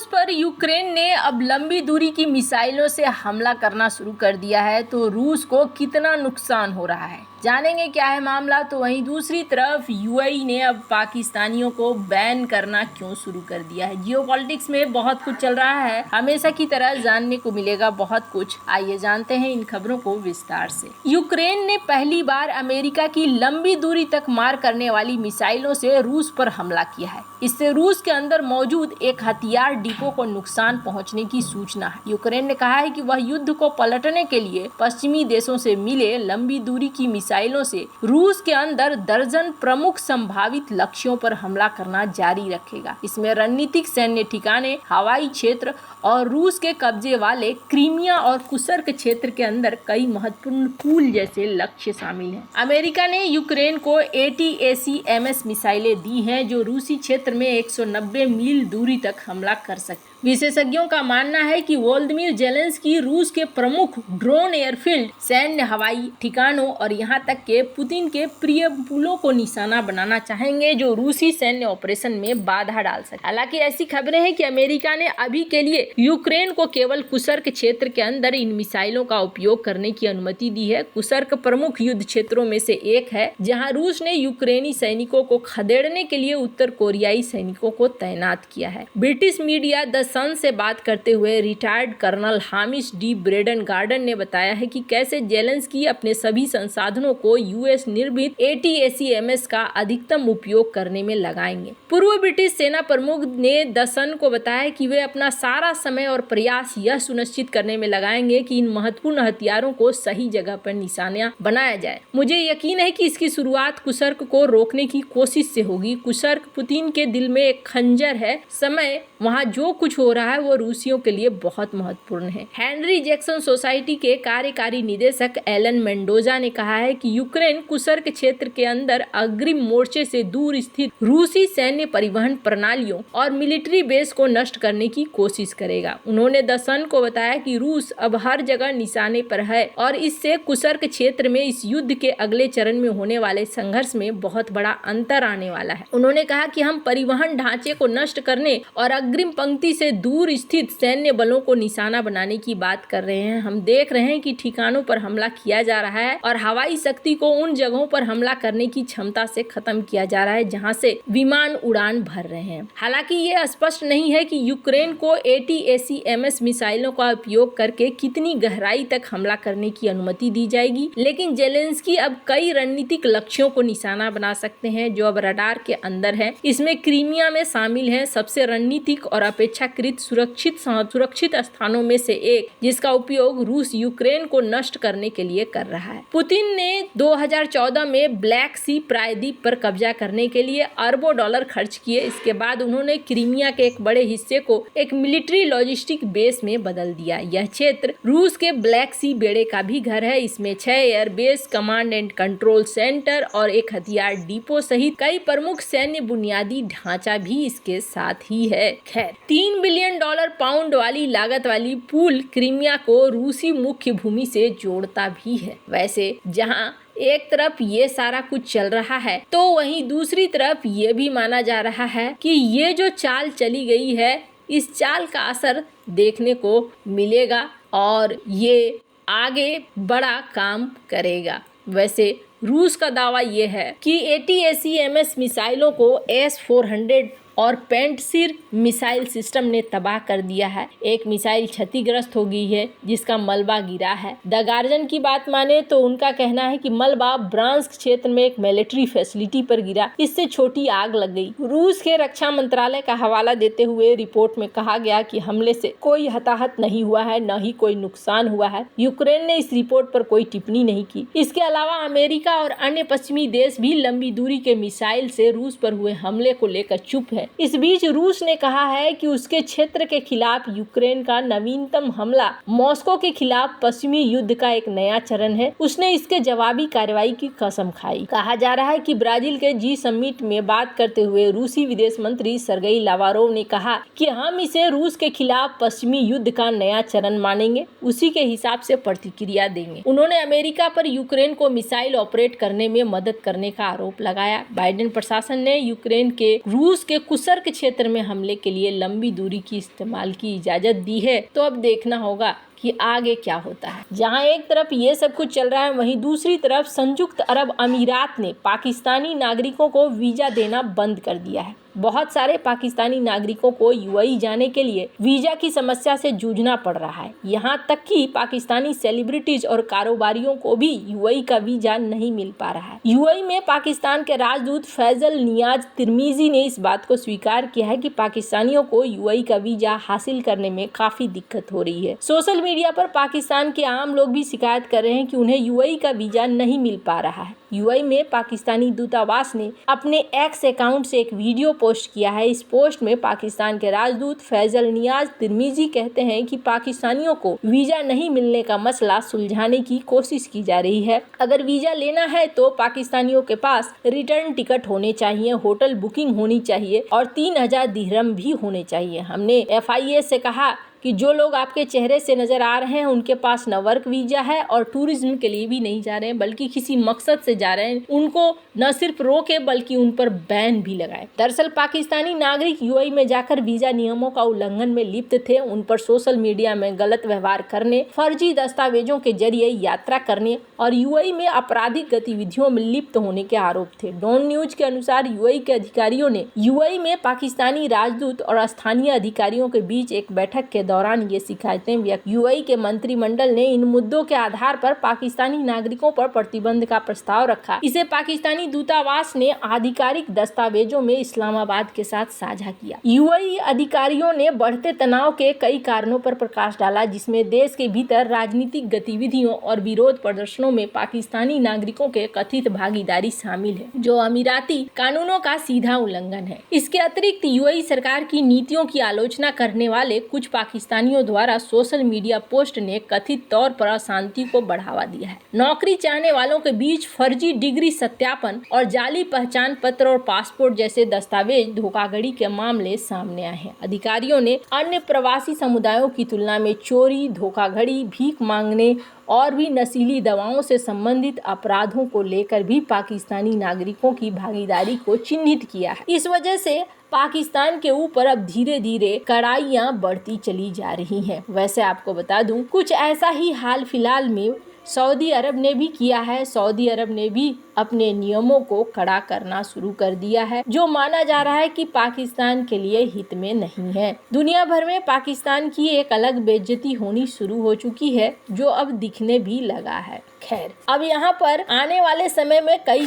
रूस पर यूक्रेन ने अब लंबी दूरी की मिसाइलों से हमला करना शुरू कर दिया है, तो रूस को कितना नुकसान हो रहा है, जानेंगे क्या है मामला। तो वहीं दूसरी तरफ यूएई ने अब पाकिस्तानियों को बैन करना क्यों शुरू कर दिया है। जियोपॉलिटिक्स में बहुत कुछ चल रहा है, हमेशा की तरह जानने को मिलेगा बहुत कुछ। आइए जानते हैं इन खबरों को विस्तार से। यूक्रेन ने पहली बार अमेरिका की लंबी दूरी तक मार करने वाली मिसाइलों से रूस पर हमला किया है। इससे रूस के अंदर मौजूद एक हथियार डिपो को नुकसान पहुंचने की सूचना है। यूक्रेन ने कहा है कि वह युद्ध को पलटने के लिए पश्चिमी देशों से मिले लंबी दूरी की मिसाइलों से रूस के अंदर दर्जन प्रमुख संभावित लक्ष्यों पर हमला करना जारी रखेगा। इसमें रणनीतिक सैन्य ठिकाने, हवाई क्षेत्र और रूस के कब्जे वाले क्रीमिया और कुर्स्क क्षेत्र के अंदर कई महत्वपूर्ण पुल जैसे लक्ष्य शामिल हैं। अमेरिका ने यूक्रेन को ATACMS मिसाइलें दी हैं, जो रूसी क्षेत्र में 190 मील दूरी तक हमला कर सकती। विशेषज्ञों का मानना है कि वोलोदिमीर जेलेंस्की रूस के प्रमुख ड्रोन एयरफील्ड, सैन्य हवाई ठिकानों और यहां तक के पुतिन के प्रिय पुलों को निशाना बनाना चाहेंगे, जो रूसी सैन्य ऑपरेशन में बाधा डाल सके। हालांकि ऐसी खबरें हैं कि अमेरिका ने अभी के लिए यूक्रेन को केवल कुर्स्क क्षेत्र के अंदर इन मिसाइलों का उपयोग करने की अनुमति दी है। कुर्स्क प्रमुख युद्ध क्षेत्रों में से एक है, जहाँ रूस ने यूक्रेनी सैनिकों को खदेड़ने के लिए उत्तर कोरियाई सैनिकों को तैनात किया है। ब्रिटिश मीडिया द सन से बात करते हुए retired colonel Hamish de Bretton Gordon ने बताया है कि कैसे जेलेंस्की अपने सभी संसाधनों को यूएस निर्मित ATACMS का अधिकतम उपयोग करने में लगाएंगे। पूर्व ब्रिटिश सेना प्रमुख ने द सन को बताया कि वे अपना सारा समय और प्रयास यह सुनिश्चित करने में लगाएंगे कि इन महत्वपूर्ण हथियारों को सही जगह पर निशाना बनाया जाए। मुझे यकीन है कि इसकी शुरुआत कुर्स्क को रोकने की कोशिश से होगी। कुर्स्क पुतिन के दिल में एक खंजर है। समय वहाँ जो कुछ हो रहा है वो रूसियों के लिए बहुत महत्वपूर्ण है। हेनरी जैक्सन सोसाइटी के कार्यकारी निदेशक एलन मेंडोजा ने कहा है कि यूक्रेन कुर्स्क क्षेत्र के अंदर अग्रिम मोर्चे से दूर स्थित रूसी सैन्य परिवहन प्रणालियों और मिलिट्री बेस को नष्ट करने की कोशिश करेगा। उन्होंने द सन को बताया कि रूस अब हर जगह निशाने पर है और इससे कुर्स्क क्षेत्र में इस युद्ध के अगले चरण में होने वाले संघर्ष में बहुत बड़ा अंतर आने वाला है। उन्होंने कहा कि हम परिवहन ढांचे को नष्ट करने और अग्रिम पंक्ति से दूर स्थित सैन्य बलों को निशाना बनाने की बात कर रहे हैं। हम देख रहे हैं कि ठिकानों पर हमला किया जा रहा है और हवाई शक्ति को उन जगहों पर हमला करने की क्षमता से खत्म किया जा रहा है जहां से विमान उड़ान भर रहे हैं। हालांकि ये स्पष्ट नहीं है कि यूक्रेन को ATACMS मिसाइलों का उपयोग करके कितनी गहराई तक हमला करने की अनुमति दी जाएगी, लेकिन जेलेंस्की अब कई रणनीतिक लक्ष्यों को निशाना बना सकते हैं जो अब रडार के अंदर है। इसमें क्रीमिया में शामिल है, सबसे रणनीतिक और अपेक्षाकृत सुरक्षित स्थानों में से एक, जिसका उपयोग रूस यूक्रेन को नष्ट करने के लिए कर रहा है। पुतिन ने 2014 में ब्लैक सी प्रायद्वीप पर कब्जा करने के लिए अरबों डॉलर खर्च किए। इसके बाद उन्होंने क्रीमिया के एक बड़े हिस्से को एक मिलिट्री लॉजिस्टिक बेस में बदल दिया। यह क्षेत्र रूस के ब्लैक सी बेड़े का भी घर है। इसमें 6 airbase, command and control centre और एक हथियार डिपो सहित कई प्रमुख सैन्य बुनियादी ढांचा भी इसके साथ ही है। खैर, $3 बिलियन पाउंड वाली लागत वाली पुल क्रीमिया को रूसी मुख्य भूमि से जोड़ता भी है। वैसे जहां एक तरफ ये सारा कुछ चल रहा है, तो वहीं दूसरी तरफ ये भी माना जा रहा है कि ये जो चाल चली गई है, इस चाल का असर देखने को मिलेगा और ये आगे बड़ा काम करेगा। वैसे रूस का दावा ये है कि ATACMS मिसाइलों को S-400 और पेंटसिर मिसाइल सिस्टम ने तबाह कर दिया है। एक मिसाइल क्षतिग्रस्त हो गई है जिसका मलबा गिरा है। द गार्जियन की बात माने तो उनका कहना है कि मलबा ब्रांस्क क्षेत्र में एक मिलिट्री फैसिलिटी पर गिरा, इससे छोटी आग लग गई। रूस के रक्षा मंत्रालय का हवाला देते हुए रिपोर्ट में कहा गया कि हमले से कोई हताहत नहीं हुआ है, न ही कोई नुकसान हुआ है। यूक्रेन ने इस रिपोर्ट पर कोई टिप्पणी नहीं की। इसके अलावा अमेरिका और अन्य पश्चिमी देश भी लंबी दूरी के मिसाइल से रूस पर हुए हमले को लेकर चुप है। इस बीच रूस ने कहा है कि उसके क्षेत्र के खिलाफ यूक्रेन का नवीनतम हमला मॉस्को के खिलाफ पश्चिमी युद्ध का एक नया चरण है। उसने इसके जवाबी कार्रवाई की कसम खाई। कहा जा रहा है कि ब्राजील के जी समिट में बात करते हुए रूसी विदेश मंत्री सर्गेई लावारोव ने कहा कि हम इसे रूस के खिलाफ पश्चिमी युद्ध का नया चरण मानेंगे, उसी के हिसाब से प्रतिक्रिया देंगे। उन्होंने अमेरिका पर यूक्रेन को मिसाइल ऑपरेट करने में मदद करने का आरोप लगाया। बाइडेन प्रशासन ने यूक्रेन के रूस के कुछ भूसर्क क्षेत्र में हमले के लिए लंबी दूरी की इस्तेमाल की इजाजत दी है। तो अब देखना होगा कि आगे क्या होता है। जहां एक तरफ ये सब कुछ चल रहा है, वहीं दूसरी तरफ संयुक्त अरब अमीरात ने पाकिस्तानी नागरिकों को वीजा देना बंद कर दिया है। बहुत सारे पाकिस्तानी नागरिकों को यूएई जाने के लिए वीजा की समस्या से जूझना पड़ रहा है। यहाँ तक कि पाकिस्तानी सेलिब्रिटीज और कारोबारियों को भी यूएई का वीजा नहीं मिल पा रहा है। यूएई में पाकिस्तान के राजदूत फैजल नियाज तिरमिजी ने इस बात को स्वीकार किया है कि पाकिस्तानियों को यूएई का वीजा हासिल करने में काफी दिक्कत हो रही है। सोशल मीडिया पर पाकिस्तान के आम लोग भी शिकायत कर रहे हैं कि उन्हें यूएई का वीजा नहीं मिल पा रहा है। यूएई में पाकिस्तानी दूतावास ने अपने एक्स अकाउंट से एक वीडियो पोस्ट किया है। इस पोस्ट में पाकिस्तान के राजदूत फैजल नियाज तिरमिजी कहते हैं कि पाकिस्तानियों को वीजा नहीं मिलने का मसला सुलझाने की कोशिश की जा रही है। अगर वीजा लेना है तो पाकिस्तानियों के पास रिटर्न टिकट होने चाहिए, होटल बुकिंग होनी चाहिए और 3000 दिरहम भी होने चाहिए। हमने FIA से कहा कि जो लोग आपके चेहरे से नजर आ रहे हैं उनके पास न वर्क वीजा है और टूरिज्म के लिए भी नहीं जा रहे हैं, बल्कि किसी मकसद से जा रहे हैं। उनको न सिर्फ रोके बल्कि उन पर बैन भी लगाए। दरअसल पाकिस्तानी नागरिक यूएई में जाकर वीजा नियमों का उल्लंघन में लिप्त थे। उन पर सोशल मीडिया में गलत व्यवहार करने, फर्जी दस्तावेजों के जरिए यात्रा करने और यूएई में आपराधिक गतिविधियों में लिप्त होने के आरोप थे। डॉन न्यूज के अनुसार यूएई के अधिकारियों ने यूएई में पाकिस्तानी राजदूत और स्थानीय अधिकारियों के बीच एक बैठक के दौरान ये शिकायतें व्यक्त। यूएई के मंत्रिमंडल ने इन मुद्दों के आधार पर पाकिस्तानी नागरिकों पर प्रतिबंध का प्रस्ताव रखा। इसे पाकिस्तानी दूतावास ने आधिकारिक दस्तावेजों में इस्लामाबाद के साथ साझा किया। यूएई अधिकारियों ने बढ़ते तनाव के कई कारणों पर प्रकाश डाला, जिसमें देश के भीतर राजनीतिक गतिविधियों और विरोध प्रदर्शनों में पाकिस्तानी नागरिकों के कथित भागीदारी शामिल है, जो अमीराती कानूनों का सीधा उल्लंघन है। इसके अतिरिक्त यूएई सरकार की नीतियों की आलोचना करने वाले कुछ पाकिस्तानियों द्वारा सोशल मीडिया पोस्ट ने कथित तौर पर अशांति को बढ़ावा दिया है। नौकरी चाहने वालों के बीच फर्जी डिग्री सत्यापन और जाली पहचान पत्र और पासपोर्ट जैसे दस्तावेज धोखाधड़ी के मामले सामने आए हैं। अधिकारियों ने अन्य प्रवासी समुदायों की तुलना में चोरी, धोखाधड़ी, भीख मांगने और भी नशीली दवाओं से संबंधित अपराधों को लेकर भी पाकिस्तानी नागरिकों की भागीदारी को चिन्हित किया है। इस वजह से पाकिस्तान के ऊपर अब धीरे धीरे कड़ाइयाँ बढ़ती चली जा रही हैं। वैसे आपको बता दूं, कुछ ऐसा ही हाल फिलहाल में सऊदी अरब ने भी किया है। सऊदी अरब ने भी अपने नियमों को कड़ा करना शुरू कर दिया है, जो माना जा रहा है कि पाकिस्तान के लिए हित में नहीं है। दुनिया भर में पाकिस्तान की एक अलग बेइज्जती होनी शुरू हो चुकी है, जो अब दिखने भी लगा है। खैर, अब यहाँ पर आने वाले समय में कई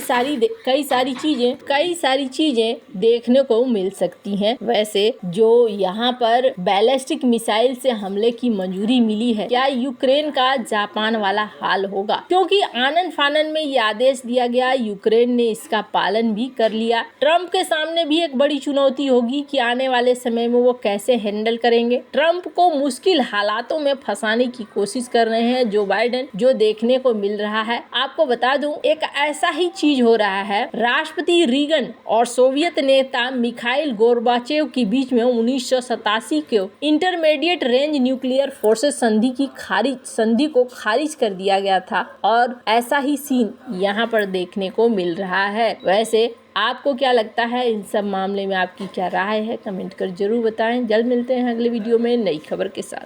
सारी चीजें देखने को मिल सकती हैं। वैसे जो यहाँ पर बैलिस्टिक मिसाइल से हमले की मंजूरी मिली है, क्या यूक्रेन का जापान वाला हाल होगा? क्योंकि आनन फानन में ये आदेश दिया गया, यूक्रेन ने इसका पालन भी कर लिया। ट्रम्प के सामने भी एक बड़ी चुनौती होगी कि आने वाले समय में वो कैसे हैंडल करेंगे। ट्रम्प को मुश्किल हालातों में फंसाने की कोशिश कर रहे हैं जो बाइडेन, जो देखने को मिल रहा है। आपको बता दूं, एक ऐसा ही चीज हो रहा है। राष्ट्रपति रीगन और सोवियत नेता मिखाइल गोर्बाचेव के बीच में 1987 के इंटरमीडिएट रेंज न्यूक्लियर फोर्सेस संधि को खारिज कर दिया गया था और ऐसा ही सीन यहाँ पर देखने को मिल रहा है। वैसे आपको क्या लगता है इन सब मामले में? आपकी क्या राय है? कमेंट कर जरूर बताएं। जल्द मिलते हैं अगले वीडियो में नई खबर के साथ।